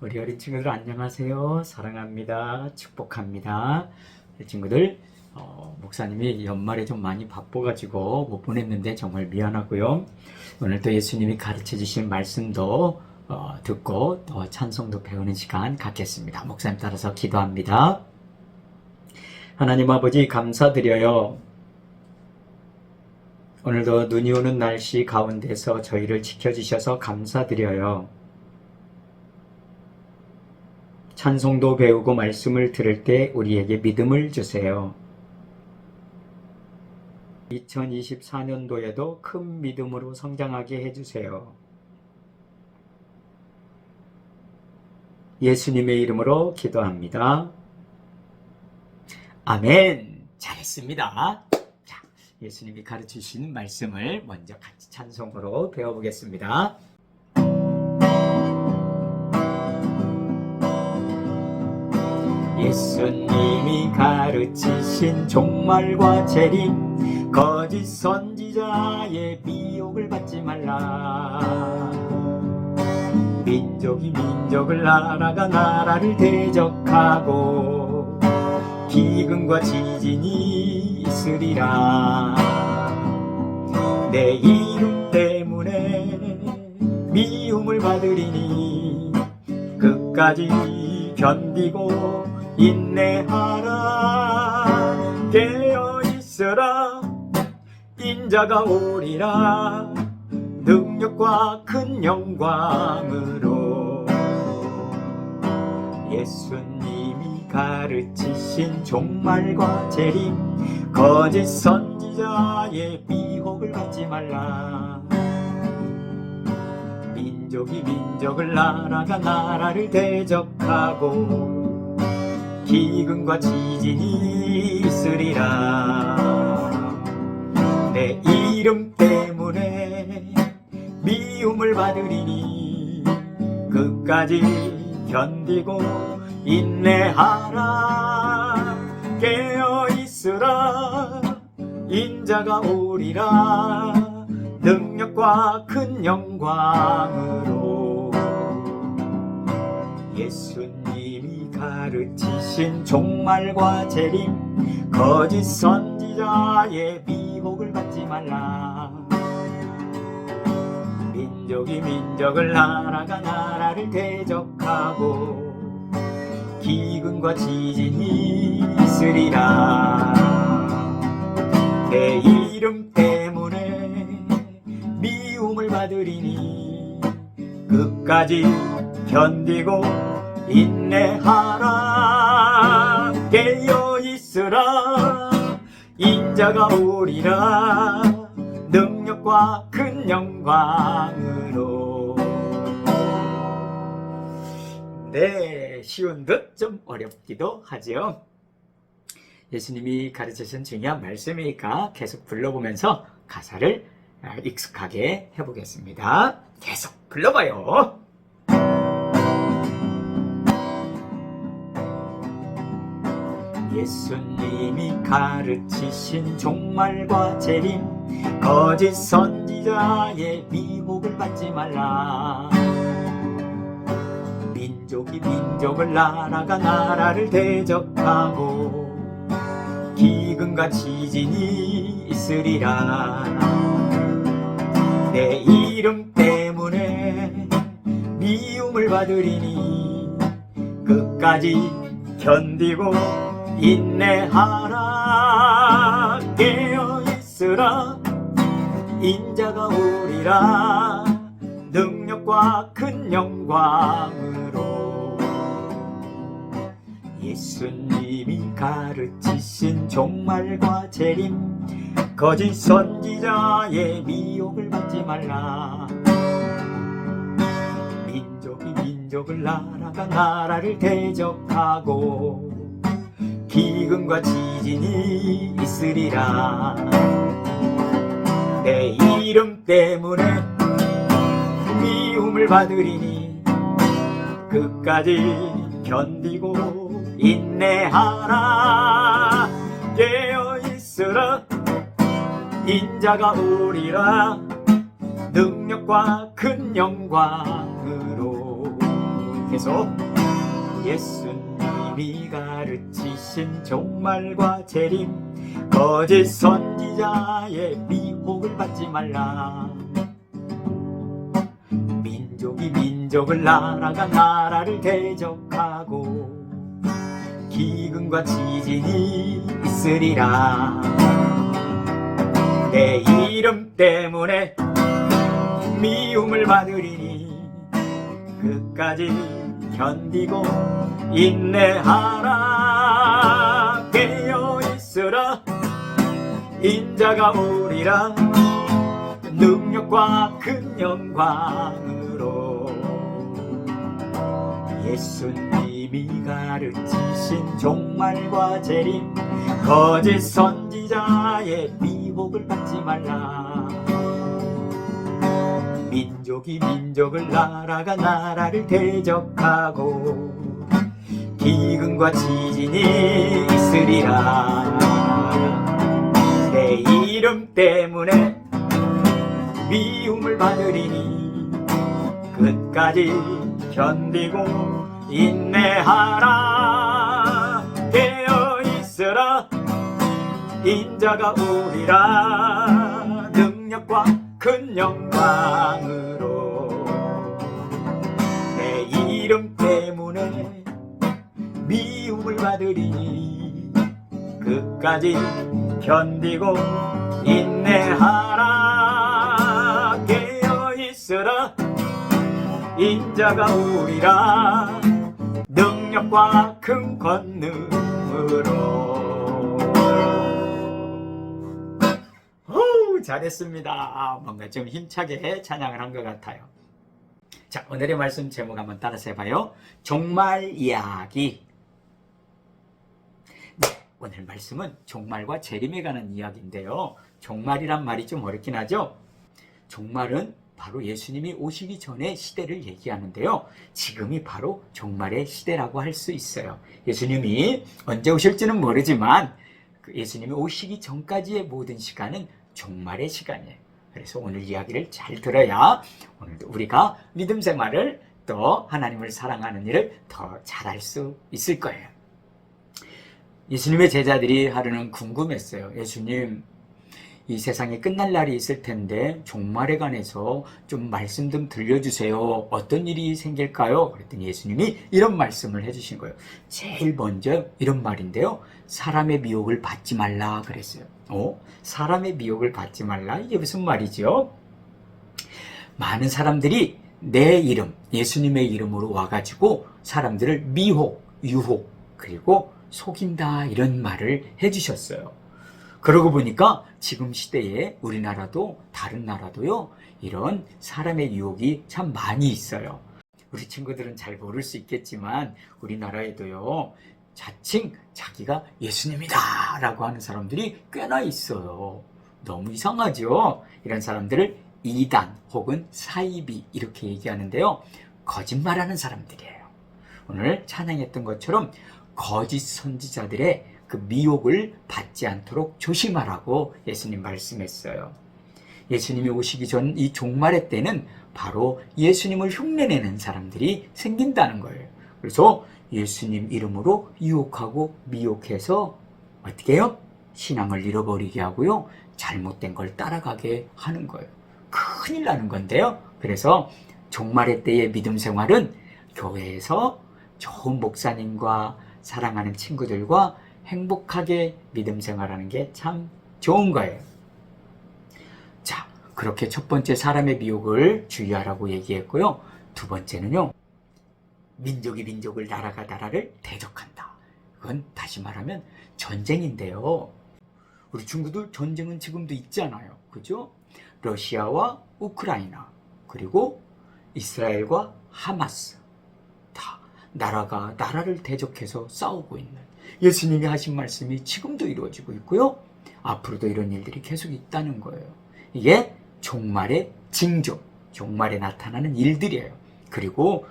우리 어린 친구들 안녕하세요. 사랑합니다. 축복합니다. 친구들 목사님이 연말에 좀 많이 바빠가지고 못 보냈는데 정말 미안하고요. 오늘 또 예수님이 가르쳐 주신 말씀도 듣고 또 찬송도 배우는 시간 갖겠습니다. 목사님 따라서 기도합니다. 하나님 아버지 감사드려요. 오늘도 눈이 오는 날씨 가운데서 저희를 지켜주셔서 감사드려요. 찬송도 배우고 말씀을 들을 때 우리에게 믿음을 주세요. 2024년도에도 큰 믿음으로 성장하게 해주세요. 예수님의 이름으로 기도합니다. 아멘. 잘했습니다. 자, 예수님이 가르치신 말씀을 먼저 같이 찬송으로 배워보겠습니다. 예수님이 가르치신 종말과 재림, 거짓 선지자의 미혹을 받지 말라. 민족이 민족을, 나라가 나라를 대적하고 기근과 지진이 있으리라. 내 이름 때문에 미움을 받으리니 끝까지 견디고 인내하라. 깨어있으라. 인자가 오리라. 능력과 큰 영광으로. 예수님이 가르치신 종말과 재림, 거짓 선지자의 미혹을 받지 말라. 민족이 민족을, 나라가 나라를 대적하고 기근과 지진이 있으리라. 내 이름 때문에 미움을 받으리니 끝까지 견디고 인내하라. 깨어있으라. 인자가 오리라. 능력과 큰 영광으로. 예수님이 가르치신 종말과 재림, 거짓 선지자의 미혹을 받지 말라. 민족이 민족을, 나라가 나라를 대적하고 기근과 지진이 있으리라. 내 이름 때문에 미움을 받으리니 끝까지 견디고 인내하라. 깨어있으라. 인자가 오리라. 능력과 큰 영광으로. 네, 쉬운 듯 좀 어렵기도 하죠. 예수님이 가르치신 중요한 말씀이니까 계속 불러보면서 가사를 익숙하게 해보겠습니다. 계속 불러봐요. 예수님이 가르치신 종말과 재림, 거짓 선지자의 미혹을 받지 말라. 민족이 민족을, 나라가 나라를 대적하고 기근과 지진이 있으리라. 내 이름 때문에 미움을 받으리니 끝까지 견디고 인내하라. 깨어있으라. 인자가 오리라. 능력과 큰 영광으로. 예수님이 가르치신 종말과 재림, 거짓 선지자의 미혹을 받지 말라. 민족이 민족을, 나라가 나라를 대적하고 기근과 지진이 있으리라. 내 이름 때문에 미움을 받으리니 끝까지 견디고 인내하라. 깨어있으라. 인자가 오리라. 능력과 큰 영광으로. 계속. 예수님이 가르치신 종말과 재림, 거짓 선지자의 미혹을 받지 말라. 민족이 민족을, 나라가 나라를 대적하고 기근과 지진이 있으리라. 내 이름 때문에 미움을 받으리니 끝까지 견디고 인내하라. 깨어있으라. 인자가 오리라. 능력과 큰 영광으로. 예수님이 가르치신 종말과 재림, 거짓 선지자의 미혹을 받지 말라. 민족이 민족을, 나라가 나라를 대적하고 기근과 지진이 있으리라. 내 이름 때문에 미움을 받으리니 끝까지 견디고 인내하라. 깨어있으라. 인자가 오리라. 능력과 큰 영광으로. 내 이름 때문에 미움을 받으리니 끝까지 견디고 인내하라. 깨어있으라. 인자가 오리라. 능력과 큰 권능으로. 잘했습니다. 뭔가 좀 힘차게 찬양을 한 것 같아요. 자, 오늘의 말씀 제목 한번 따라서 해봐요. 종말 이야기. 네, 오늘 말씀은 종말과 재림에 관한 이야기인데요. 종말이란 말이 좀 어렵긴 하죠. 종말은 바로 예수님이 오시기 전의 시대를 얘기하는데요. 지금이 바로 종말의 시대라고 할 수 있어요. 예수님이 언제 오실지는 모르지만 예수님이 오시기 전까지의 모든 시간은 종말의 시간이에요. 그래서 오늘 이야기를 잘 들어야 오늘도 우리가 믿음 생활을, 또 하나님을 사랑하는 일을 더 잘할 수 있을 거예요. 예수님의 제자들이 하루는 궁금했어요. 예수님, 이 세상에 끝날 날이 있을 텐데 종말에 관해서 좀 말씀 좀 들려주세요. 어떤 일이 생길까요? 그랬더니 예수님이 이런 말씀을 해주신 거예요. 제일 먼저 이런 말인데요. 사람의 미혹을 받지 말라 그랬어요. 사람의 미혹을 받지 말라? 이게 무슨 말이죠? 많은 사람들이 내 이름, 예수님의 이름으로 와가지고 사람들을 미혹, 유혹, 그리고 속인다, 이런 말을 해주셨어요. 그러고 보니까 지금 시대에 우리나라도 다른 나라도요, 이런 사람의 유혹이 참 많이 있어요. 우리 친구들은 잘 모를 수 있겠지만 우리나라에도요, 자칭 자기가 예수님이다 라고 하는 사람들이 꽤나 있어요. 너무 이상하죠? 이런 사람들을 이단 혹은 사이비 이렇게 얘기하는데요. 거짓말하는 사람들이에요. 오늘 찬양했던 것처럼 거짓 선지자들의 그 미혹을 받지 않도록 조심하라고 예수님 말씀했어요. 예수님이 오시기 전 이 종말의 때는 바로 예수님을 흉내내는 사람들이 생긴다는 거예요. 그래서 예수님 이름으로 유혹하고 미혹해서 어떻게 해요? 신앙을 잃어버리게 하고요. 잘못된 걸 따라가게 하는 거예요. 큰일 나는 건데요. 그래서 종말의 때의 믿음 생활은 교회에서 좋은 목사님과 사랑하는 친구들과 행복하게 믿음 생활하는 게 참 좋은 거예요. 자, 그렇게 첫 번째 사람의 미혹을 주의하라고 얘기했고요. 두 번째는요. 민족이 민족을, 나라가 나라를 대적한다. 그건 다시 말하면 전쟁인데요. 우리 친구들 전쟁은 지금도 있잖아요. 그죠? 러시아와 우크라이나, 그리고 이스라엘과 하마스. 다 나라가 나라를 대적해서 싸우고 있는, 예수님이 하신 말씀이 지금도 이루어지고 있고요. 앞으로도 이런 일들이 계속 있다는 거예요. 이게 종말의 징조, 종말에 나타나는 일들이에요. 그리고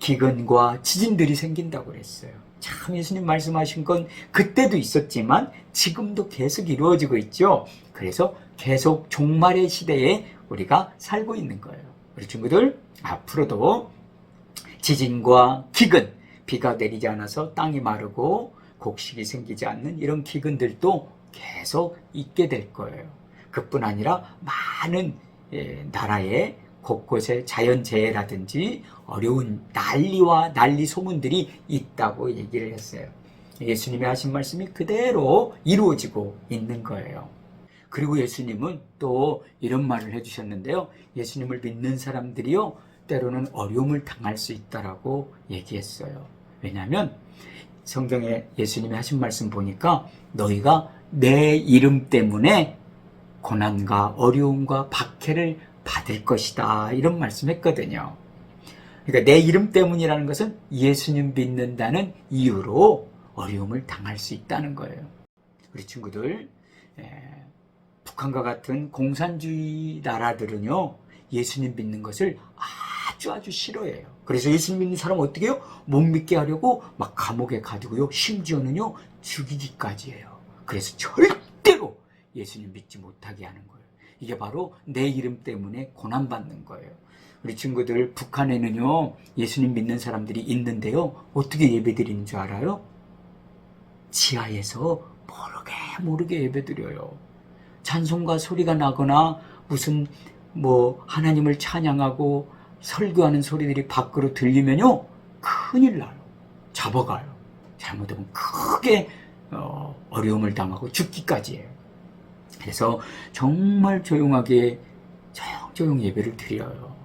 기근과 지진들이 생긴다고 그랬어요. 참 예수님 말씀하신 건 그때도 있었지만 지금도 계속 이루어지고 있죠. 그래서 계속 종말의 시대에 우리가 살고 있는 거예요. 우리 친구들, 앞으로도 지진과 기근, 비가 내리지 않아서 땅이 마르고 곡식이 생기지 않는 이런 기근들도 계속 있게 될 거예요. 그뿐 아니라 많은 나라의 곳곳에 자연재해라든지 어려운 난리 소문들이 있다고 얘기를 했어요. 예수님이 하신 말씀이 그대로 이루어지고 있는 거예요. 그리고 예수님은 또 이런 말을 해주셨는데요. 예수님을 믿는 사람들이요, 때로는 어려움을 당할 수 있다라고 얘기했어요. 왜냐하면 성경에 예수님이 하신 말씀 보니까 너희가 내 이름 때문에 고난과 어려움과 박해를 받을 것이다, 이런 말씀했거든요. 그러니까 내 이름 때문이라는 것은 예수님 믿는다는 이유로 어려움을 당할 수 있다는 거예요. 우리 친구들, 북한과 같은 공산주의 나라들은요, 예수님 믿는 것을 아주 싫어해요. 그래서 예수님 믿는 사람은 어떻게 해요? 못 믿게 하려고 막 감옥에 가두고요, 심지어는요 죽이기까지 해요. 그래서 절대로 예수님 믿지 못하게 하는 거예요. 이게 바로 내 이름 때문에 고난받는 거예요. 우리 친구들, 북한에는요 예수님 믿는 사람들이 있는데요, 어떻게 예배드리는 줄 알아요? 지하에서 모르게 예배드려요. 찬송가 소리가 나거나 무슨 하나님을 찬양하고 설교하는 소리들이 밖으로 들리면요, 큰일 나요. 잡아가요. 잘못하면 크게 어려움을 당하고 죽기까지 해요. 그래서 정말 조용하게 조용 예배를 드려요.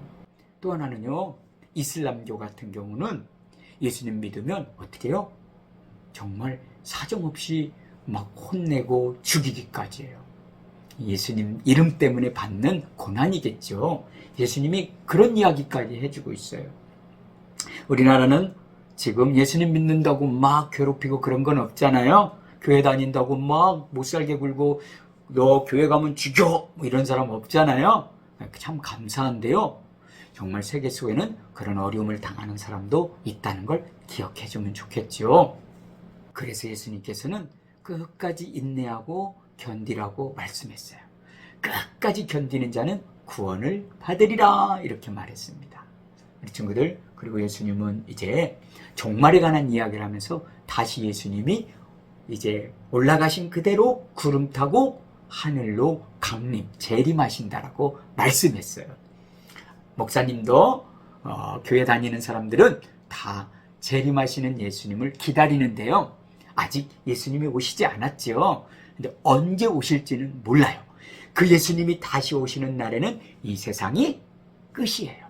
또 하나는요, 이슬람교 같은 경우는 예수님 믿으면 어떻게 해요? 정말 사정없이 막 혼내고 죽이기까지 해요. 예수님 이름 때문에 받는 고난이겠죠. 예수님이 그런 이야기까지 해주고 있어요. 우리나라는 지금 예수님 믿는다고 막 괴롭히고 그런 건 없잖아요. 교회 다닌다고 막 못살게 굴고 너 교회 가면 죽여 이런 사람 없잖아요. 참 감사한데요, 정말 세계 속에는 그런 어려움을 당하는 사람도 있다는 걸 기억해주면 좋겠죠. 그래서 예수님께서는 끝까지 인내하고 견디라고 말씀했어요. 끝까지 견디는 자는 구원을 받으리라, 이렇게 말했습니다. 우리 친구들, 그리고 예수님은 이제 종말에 관한 이야기를 하면서 다시 예수님이 이제 올라가신 그대로 구름 타고 하늘로 재림하신다라고 말씀했어요. 목사님도 교회 다니는 사람들은 다 재림하시는 예수님을 기다리는데요, 아직 예수님이 오시지 않았죠. 근데 언제 오실지는 몰라요. 그 예수님이 다시 오시는 날에는 이 세상이 끝이에요.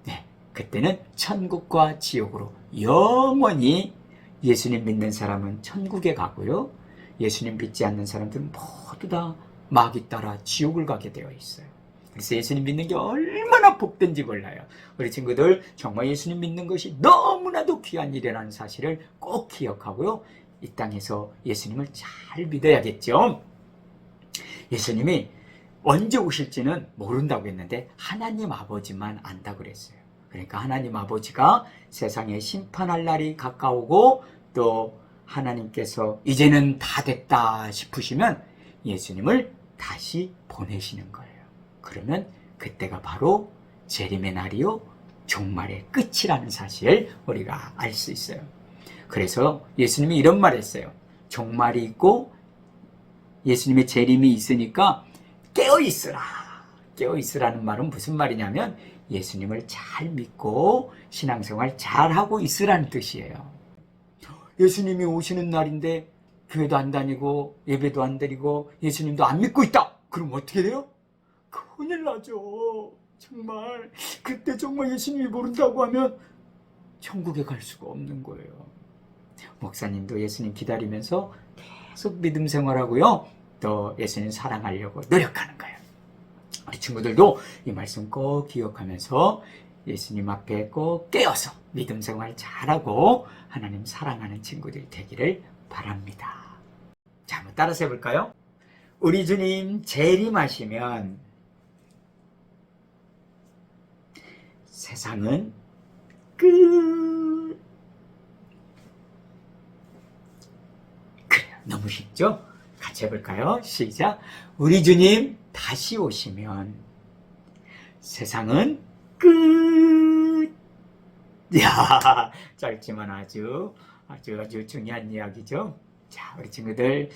네, 그때는 천국과 지옥으로 영원히, 예수님 믿는 사람은 천국에 가고요, 예수님 믿지 않는 사람들은 모두 다 마귀 따라 지옥을 가게 되어 있어요. 그래서 예수님 믿는 게 얼마나 복된지 몰라요. 우리 친구들, 정말 예수님 믿는 것이 너무나도 귀한 일이라는 사실을 꼭 기억하고요, 이 땅에서 예수님을 잘 믿어야겠죠. 예수님이 언제 오실지는 모른다고 했는데 하나님 아버지만 안다고 그랬어요. 그러니까 하나님 아버지가 세상에 심판할 날이 가까우고 또 하나님께서 이제는 다 됐다 싶으시면 예수님을 다시 보내시는 거예요. 그러면 그때가 바로 재림의 날이요, 종말의 끝이라는 사실을 우리가 알 수 있어요. 그래서 예수님이 이런 말 했어요. 종말이 있고 예수님의 재림이 있으니까 깨어있으라. 깨어있으라는 말은 무슨 말이냐면 예수님을 잘 믿고 신앙생활 잘하고 있으라는 뜻이에요. 예수님이 오시는 날인데 교회도 안 다니고 예배도 안 드리고 예수님도 안 믿고 있다. 그럼 어떻게 돼요? 큰일 나죠. 정말 그때 정말 예수님이 모른다고 하면 천국에 갈 수가 없는 거예요. 목사님도 예수님 기다리면서 계속 믿음 생활하고요, 또 예수님 사랑하려고 노력하는 거예요. 우리 친구들도 이 말씀 꼭 기억하면서 예수님 앞에 꼭 깨어서 믿음 생활 잘하고 하나님 사랑하는 친구들 되기를 바랍니다. 자, 한번 따라서 해볼까요? 우리 주님 재림하시면 세상은 끝. 그래요. 너무 쉽죠? 같이 해볼까요? 시작. 우리 주님 다시 오시면 세상은 끝. 야, 짧지만 아주 중요한 이야기죠. 자, 우리 친구들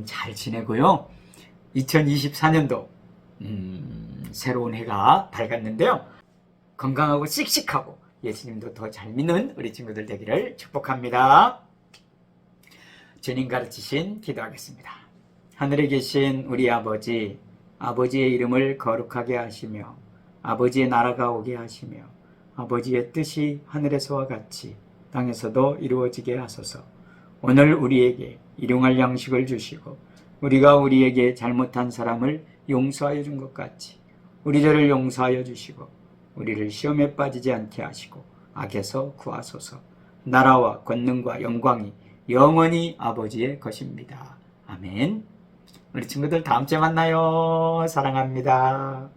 잘 지내고요. 2024년도 새로운 해가 밝았는데요. 건강하고 씩씩하고 예수님도 더 잘 믿는 우리 친구들 되기를 축복합니다. 주님 가르치신 기도하겠습니다. 하늘에 계신 우리 아버지, 아버지의 이름을 거룩하게 하시며 아버지의 나라가 오게 하시며 아버지의 뜻이 하늘에서와 같이 땅에서도 이루어지게 하소서. 오늘 우리에게 일용할 양식을 주시고 우리가 우리에게 잘못한 사람을 용서하여 준 것 같이 우리 죄를 용서하여 주시고 우리를 시험에 빠지지 않게 하시고 악에서 구하소서. 나라와 권능과 영광이 영원히 아버지의 것입니다. 아멘. 우리 친구들 다음 주에 만나요. 사랑합니다.